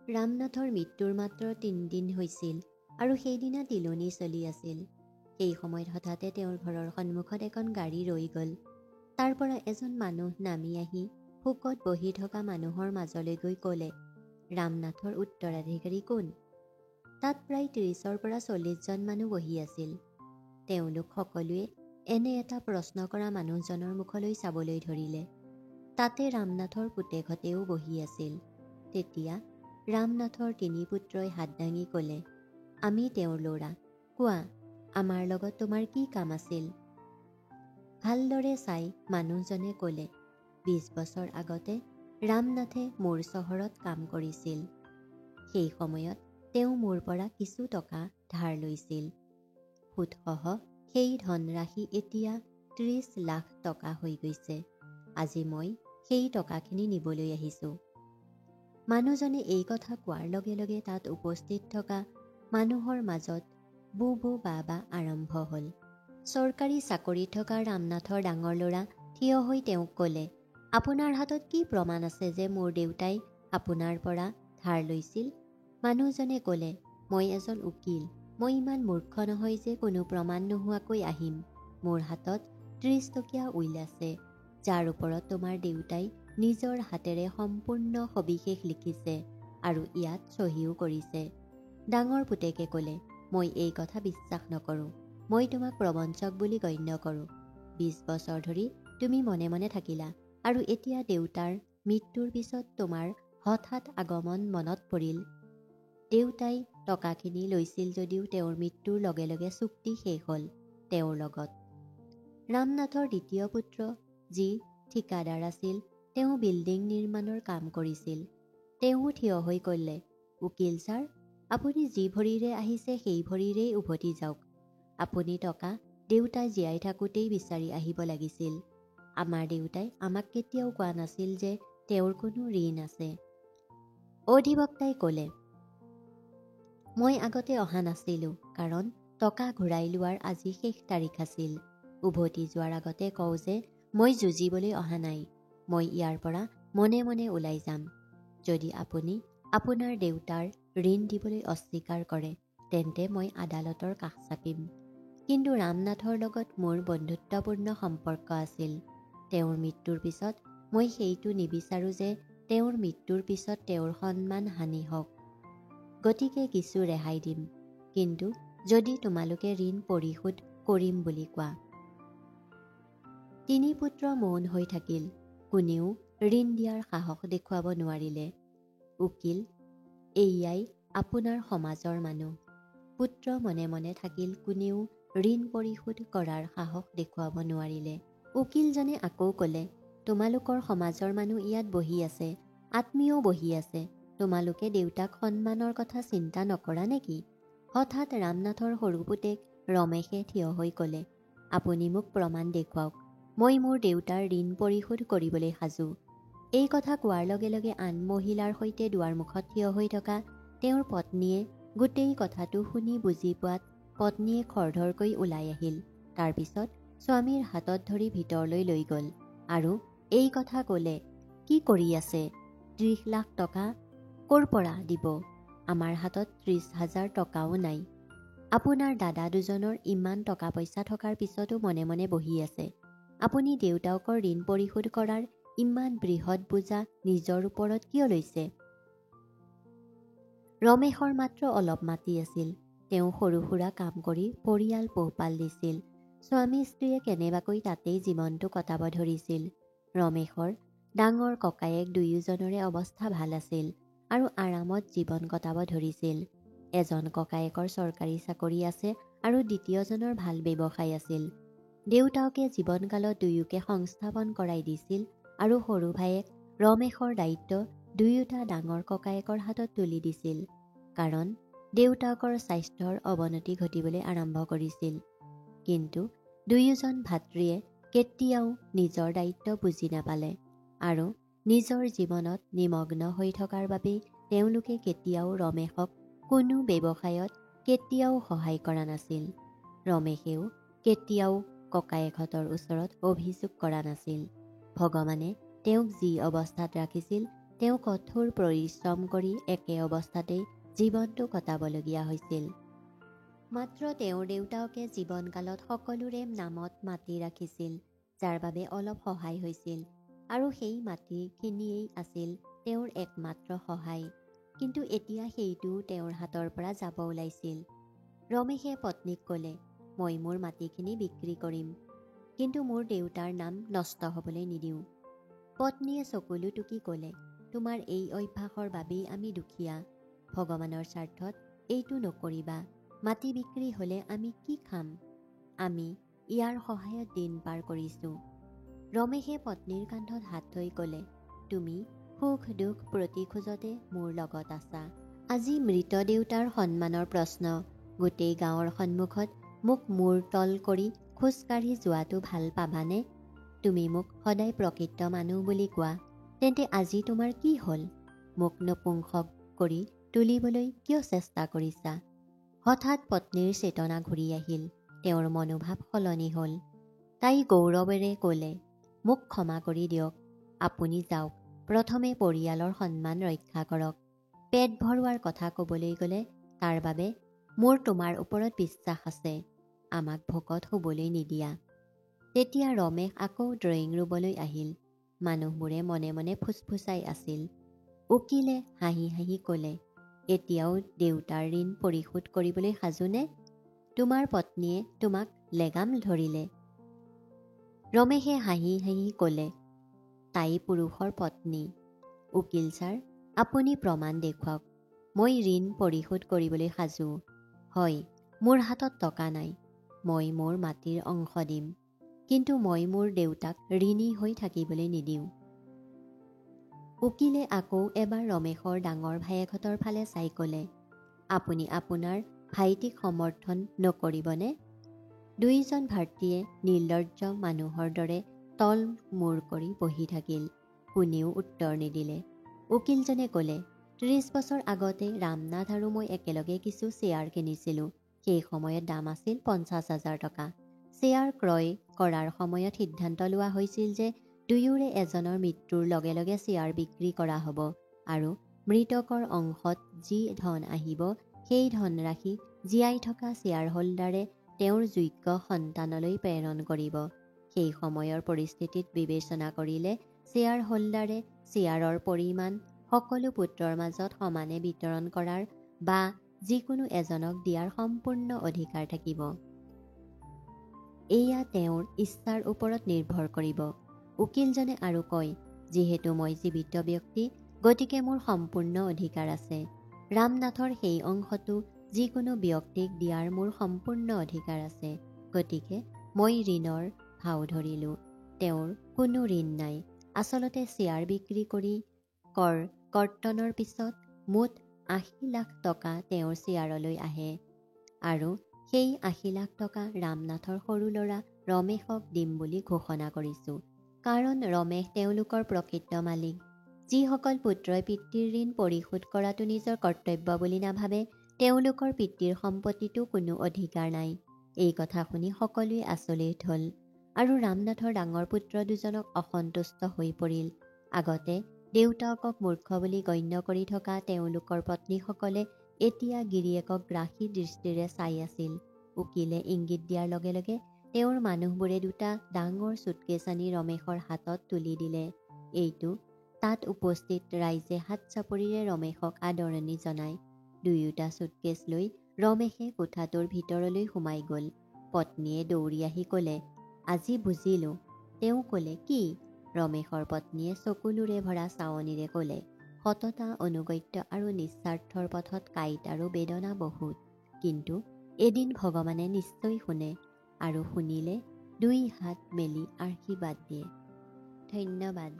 ৰামনাথৰ মৃত্যুৰ মাত্ৰ ৩ দিন হৈছিল আৰু সেইদিনা তিলনি চলি আছিল। সেই সময়ত হঠাতে তেওঁৰ ঘৰৰ সন্মুখত এখন গাড়ী ৰৈ গ'ল। তাৰ পৰা এজন মানুহ নামি আহি শোকত বহি থকা মানুহৰ মাজলৈ গৈ ক'লে, ৰামনাথৰ উত্তৰাধিকাৰী কোন? তাত প্ৰায় ৩০ৰ পৰা ৪০জন মানুহ বহি আছিল। তেওঁলোক সকলোৱে এনে এটা প্ৰশ্ন কৰা মানুহজনৰ মুখলৈ চাবলৈ ধৰিলে। তাতে ৰামনাথৰ পুতেকহঁতেও বহি আছিল। তেতিয়া ৰামনাথৰ ৩ পুত্ৰই হাত দাঙি ক'লে, আমি তেওঁৰ ল'ৰা, কোৱা আমাৰ লগত তোমাৰ কি কাম আছিল? ভালদৰে চাই মানুহজনে ক'লে, ২০ বছৰ আগতে ৰামনাথে মোৰ চহৰত কাম কৰিছিল। সেই সময়ত তেওঁ মোৰ পৰা কিছু টকা ধাৰ লৈছিল। সুদসহ সেই ধনৰাশি এতিয়া ৩০ লাখ টকা হৈ গৈছে। আজি মই সেই টকাখিনি নিবলৈ আহিছোঁ। মানুহজনে এই কথা কোৱাৰ লগে লগে তাত উপস্থিত থকা মানুহৰ মাজত বু বু বা বা আৰম্ভ হ'ল। চৰকাৰী চাকৰিত থকা ৰামনাথৰ ডাঙৰ ল'ৰা থিয় হৈ তেওঁক ক'লে, আপোনাৰ হাতত কি প্ৰমাণ আছে যে মোৰ দেউতাই আপোনাৰ পৰা ধাৰ লৈছিল? মানুহজনে ক'লে, মই এজন উকীল। মই ইমান মূৰ্খ নহয় যে কোনো প্ৰমাণ নোহোৱাকৈ আহিম। মোৰ হাতত ৩০ টকীয়া উইল আছে, যাৰ ওপৰত তোমাৰ দেউতাই নিজৰ হাতেৰে সম্পূৰ্ণ সবিশেষ লিখিছে আৰু ইয়াত চহীও কৰিছে। ডাঙৰ পুতেকে ক'লে, মই এই কথা বিশ্বাস নকৰোঁ। মই তোমাক প্ৰবঞ্চক বুলি গণ্য কৰোঁ। ২০ বছৰ ধৰি তুমি মনে মনে থাকিলা আৰু এতিয়া দেউতাৰ মৃত্যুৰ পিছত তোমাৰ হঠাৎ আগমন মনত পৰিল। দেউতাই টকাখিনি লৈছিল যদিও তেওঁৰ মৃত্যুৰ লগে লগে চুক্তি শেষ হ'ল তেওঁৰ লগত। ৰামনাথৰ দ্বিতীয় পুত্ৰ যি ঠিকাদাৰ আছিল, তেওঁ বিল্ডিং নিৰ্মাণৰ কাম কৰিছিল। তেওঁ থিয় হৈ ক'লে, উকীল ছাৰ, আপুনি যি ভৰিৰে আহিছে সেই ভৰিৰেই উভতি যাওক। আপুনি টকা দেউতা জীয়াই থাকোঁতেই বিচাৰি আহিব লাগিছিল। আমাৰ দেউতাই আমাক কেতিয়াও কোৱা নাছিল যে তেওঁৰ কোনো ঋণ আছে। অধিবক্তাই ক'লে, মই আগতে অহা নাছিলোঁ কাৰণ টকা ঘূৰাই লোৱাৰ আজি শেষ তাৰিখ আছিল। উভতি যোৱাৰ আগতে কওঁ যে মই যুঁজিবলৈ অহা নাই। মই ইয়াৰ পৰা মনে মনে ওলাই যাম। যদি আপুনি আপোনাৰ দেউতাৰ ঋণ দিবলৈ অস্বীকাৰ কৰে তেন্তে মই আদালতৰ কাষ চাপিম। কিন্তু ৰামনাথৰ লগত মোৰ বন্ধুত্বপূৰ্ণ সম্পৰ্ক আছিল। তেওঁৰ মৃত্যুৰ পিছত মই সেইটো নিবিচাৰোঁ যে তেওঁৰ মৃত্যুৰ পিছত তেওঁৰ সন্মান হানি হওক। গতিকে কিছু ৰেহাই দিম, কিন্তু যদি তোমালোকে ঋণ পৰিশোধ কৰিম বুলি কোৱা। ৩ পুত্ৰ মৌন হৈ থাকিল। কোনেও ঋণ দিয়াৰ সাহস দেখুৱাব নোৱাৰিলে। উকীল, এইয়াই আপোনাৰ সমাজৰ মানুহ। পুত্ৰ মনে মনে থাকিল, কোনেও ঋণ পৰিশোধ কৰাৰ সাহস দেখুৱাব নোৱাৰিলে। উকীলজনে আকৌ ক'লে, তোমালোকৰ সমাজৰ মানুহ ইয়াত বহি আছে, আত্মীয়ও বহি আছে। তোমালোকে দেউতাক সন্মানৰ কথা চিন্তা নকৰা নেকি? হঠাৎ ৰামনাথৰ সৰু পুতেক ৰমেশে থিয় হৈ ক'লে, আপুনি মোক প্ৰমাণ দেখুৱাওক। মই মোৰ দেউতাৰ ঋণ পৰিশোধ কৰিবলৈ সাজু। এই কথা কোৱাৰ লগে লগে আন মহিলাৰ সৈতে দুৱাৰমুখত থিয় হৈ থকা তেওঁৰ পত্নীয়ে গোটেই কথাটো শুনি বুজি পোৱাত পত্নীয়ে খৰধৰকৈ ওলাই আহিল। তাৰপিছত স্বামীৰ হাতত ধৰি ভিতৰলৈ লৈ গ'ল আৰু এই কথা ক'লে, কি কৰি আছে? ৩০ লাখ টকা ক'ৰ পৰা দিব? আমাৰ হাতত ৩০,০০০ টকাও নাই। আপোনাৰ দাদা দুজনৰ ইমান টকা পইচা থকাৰ পিছতো মনে মনে বহি আছে। আপুনি দেউতাকৰ ঋণ পৰিশোধ কৰাৰ ইমান বৃহৎ বোজা নিজৰ ওপৰত কিয় লৈছে? ৰমেশৰ মাত্ৰ অলপ মাটি আছিল। তেওঁ সৰু সুৰা কাম কৰি পৰিয়াল পোহপাল দিছিল। স্বামী স্ত্ৰীয়ে কেনেবাকৈ তাতেই জীৱনটো কটাব ধৰিছিল। ৰমেশৰ ডাঙৰ ককায়েক দুয়োজনৰে অৱস্থা ভাল আছিল আৰু আৰামত জীৱন কটাব ধৰিছিল। এজন ককায়েকৰ চৰকাৰী চাকৰি আছে আৰু দ্বিতীয়জনৰ ভাল ব্যৱসায় আছিল। দেউতাকে জীৱনকালত দুয়োকে সংস্থাপন কৰাই দিছিল আৰু সৰু ভায়েক ৰমেশৰ দায়িত্ব দুয়োটা ডাঙৰ ককায়েকৰ হাতত তুলি দিছিল, কাৰণ দেউতাকৰ স্বাস্থ্যৰ অৱনতি ঘটিবলৈ আৰম্ভ কৰিছিল। কিন্তু দুয়োজন ভাতৃয়ে কেতিয়াও নিজৰ দায়িত্ব বুজি নাপালে আৰু নিজৰ জীৱনত নিমগ্ন হৈ থকাৰ বাবেই তেওঁলোকে কেতিয়াও ৰমেশক কোনো ব্যৱসায়ত কেতিয়াও সহায় কৰা নাছিল। ৰমেশেও কেতিয়াও ককায়েকহঁতৰ ওচৰত অভিযোগ কৰা নাছিল। ভগৱানে তেওঁক যি অৱস্থাত ৰাখিছিল তেওঁ কঠোৰ পৰিশ্ৰম কৰি একে অৱস্থাতেই জীৱনটো কটাবলগীয়া হৈছিল। মাত্ৰ তেওঁৰ দেউতাকে জীৱনকালত সকলোৰে নামত মাটি ৰাখিছিল, যাৰ বাবে অলপ সহায় হৈছিল, আৰু সেই মাটিখিনিয়েই আছিল তেওঁৰ একমাত্ৰ সহায়। কিন্তু এতিয়া সেইটোও তেওঁৰ হাতৰ পৰা যাব ওলাইছিল। ৰমেশে পত্নীক ক'লে, মই মোৰ মাটিখিনি বিক্ৰী কৰিম, কিন্তু মোৰ দেউতাৰ নাম নষ্ট হ'বলৈ নিদিওঁ। পত্নীয়ে চকুলো টুকি ক'লে, তোমাৰ এই অভ্যাসৰ বাবেই আমি দুখীয়া। ভগৱানৰ স্বাৰ্থত এইটো নকৰিবা। মাটি বিক্ৰী হ'লে আমি কি খাম? আমি ইয়াৰ সহায়ত দিন পাৰ কৰিছোঁ। ৰমেশে পত্নীৰ কান্ধত হাত থৈ ক'লে, তুমি সুখ দুখ প্ৰতি খোজতে মোৰ লগত আছা। আজি মৃত দেউতাৰ সন্মানৰ প্ৰশ্ন গোটেই গাঁৱৰ সন্মুখত মোক মূৰ তল কৰি খোজকাঢ়ি যোৱাটো ভাল পাবানে? তুমি মোক সদায় প্ৰকৃত মানুহ বুলি কোৱা, তেন্তে আজি তোমাৰ কি হ'ল? মোক নপুংসক কৰি তুলিবলৈ কিয় চেষ্টা কৰিছা? হঠাৎ পত্নীৰ চেতনা ঘূৰি আহিল। তেওঁৰ মনোভাৱ সলনি হ'ল। তাই গৌৰৱেৰে ক'লে, মোক ক্ষমা কৰি দিয়ক। আপুনি যাওক, প্ৰথমে পৰিয়ালৰ সন্মান ৰক্ষা কৰক। পেট ভৰোৱাৰ কথা ক'বলৈ গ'লে তাৰ বাবে মোৰ তোমাৰ ওপৰত বিশ্বাস আছে। আমাক ভোকত শুবলৈ নিদিয়া। তেতিয়া ৰমেশ আকৌ ড্ৰয়িং ৰুমলৈ আহিল। মানুহবোৰে মনে মনে ফুচফুচাই আছিল। উকিলে হাঁহি হাঁহি ক'লে, এতিয়াও দেউতাৰ ঋণ পৰিশোধ কৰিবলৈ সাজুনে? তোমাৰ পত্নীয়ে তোমাক লেগাম ধৰিলে। ৰমেশে হাঁহি হাঁহি ক'লে, তাই পুৰুষৰ পত্নী। উকিল ছাৰ, আপুনি প্ৰমাণ দেখুৱাওক। মই ঋণ পৰিশোধ কৰিবলৈ সাজু। হয়, মোৰ হাতত টকা নাই। মই মোৰ মাটিৰ অংশ দিম, কিন্তু মই মোৰ দেউতাক ঋণী হৈ থাকিবলৈ নিদিওঁ। উকিলে আকৌ এবাৰ ৰমেশৰ ডাঙৰ ভায়েকহঁতৰ ফালে চাই ক'লে, আপুনি আপোনাৰ ভাইটিক সমৰ্থন নকৰিবনে? দুয়োজন ভাতৃয়ে নিৰ্লজ্জ মানুহৰ দৰে তল মূৰ কৰি বহি থাকিল। কোনেও উত্তৰ নিদিলে। উকিলজনে ক'লে, 30 বছৰ আগতে ৰামনাথ আৰু মই একেলগে কিছু শ্বেয়াৰ কিনিছিলোঁ। সেই সময়ত দাম আছিল 50,000 টকা। শ্বেয়াৰ ক্ৰয় কৰাৰ সময়ত সিদ্ধান্ত লোৱা হৈছিল যে দুয়োৰে এজনৰ মৃত্যুৰ লগে লগে শ্বেয়াৰ বিক্ৰী কৰা হ'ব আৰু মৃতকৰ অংশত যি ধন আহিব সেই ধনৰাশি জীয়াই থকা শ্বেয়াৰ হোল্ডাৰে তেওঁৰ যোগ্য সন্তানলৈ প্ৰেৰণ কৰিব। সেই সময়ৰ পৰিস্থিতিত বিবেচনা কৰিলে শ্বেয়াৰ হোল্ডাৰে শ্বেয়াৰৰ পৰিমাণ সকলো পুত্ৰৰ মাজত সমানে বিতৰণ কৰাৰ বা যিকোনো এজনক দিয়াৰ সম্পূৰ্ণ অধিকাৰ থাকিব। এয়া তেওঁৰ ইচ্ছাৰ ওপৰত নিৰ্ভৰ কৰিব। উকিলজনে আৰু কয়, যিহেতু মই জীৱিত ব্যক্তি, গতিকে মোৰ সম্পূৰ্ণ অধিকাৰ আছে। ৰামনাথৰ সেই অংশটো যিকোনো ব্যক্তিক দিয়াৰ মোৰ সম্পূৰ্ণ অধিকাৰ আছে। গতিকে মই ঋণৰ ভাও ধৰিলোঁ। তেওঁৰ কোনো ঋণ নাই। আচলতে শ্বেয়াৰ বিক্ৰী কৰি কৰ কৰ্তনৰ পিছত মুঠ 80 লাখ টকা তেওঁৰ শ্বেয়াৰলৈ আহে, আৰু সেই 80 লাখ টকা ৰামনাথৰ সৰু ল'ৰা ৰমেশক দিম বুলি ঘোষণা কৰিছোঁ। কাৰণ ৰমেশ তেওঁলোকৰ প্ৰকৃত মালিক। যিসকল পুত্ৰই পিতৃৰ ঋণ পৰিশোধ কৰাটো নিজৰ কৰ্তব্য বুলি নাভাবে, তেওঁলোকৰ পিতৃৰ সম্পত্তিতো কোনো অধিকাৰ নাই। এই কথা শুনি সকলোৱে আচৰিত হ'ল আৰু ৰামনাথৰ ডাঙৰ পুত্ৰ দুজনক অসন্তুষ্ট হৈ পৰিল। আগতে দেউতাকক মূৰ্খ বুলি গণ্য কৰি থকা তেওঁলোকৰ পত্নীসকলে এতিয়া গিৰিয়েকক গ্ৰাসী দৃষ্টিৰে চাই আছিল। উকিলে ইংগিত দিয়াৰ লগে লগে তেওঁৰ মানুহবোৰে দুটা ডাঙৰ চুটকেছ আনি ৰমেশৰ হাতত তুলি দিলে। এইটো তাত উপস্থিত ৰাইজে হাত চাপৰিৰে ৰমেশক আদৰণি জনায়। দুয়োটা চুটকেছ লৈ ৰমেশে কোঠাটোৰ ভিতৰলৈ সোমাই গ'ল। পত্নীয়ে দৌৰি আহি ক'লে, আজি বুজিলোঁ। তেওঁ ক'লে, কি? ৰমেশৰ পত্নীয়ে চকুলোৰে ভৰা চাৱনিৰে ক'লে, সততা, অনুগত্য আৰু নিস্বাৰ্থৰ পথত কাঁইট আৰু বেদনা বহুত, কিন্তু এদিন ভগৱানে নিশ্চয় শুনে, আৰু শুনিলে দুই হাত মেলি আশীৰ্বাদ দিয়ে। ধন্যবাদ।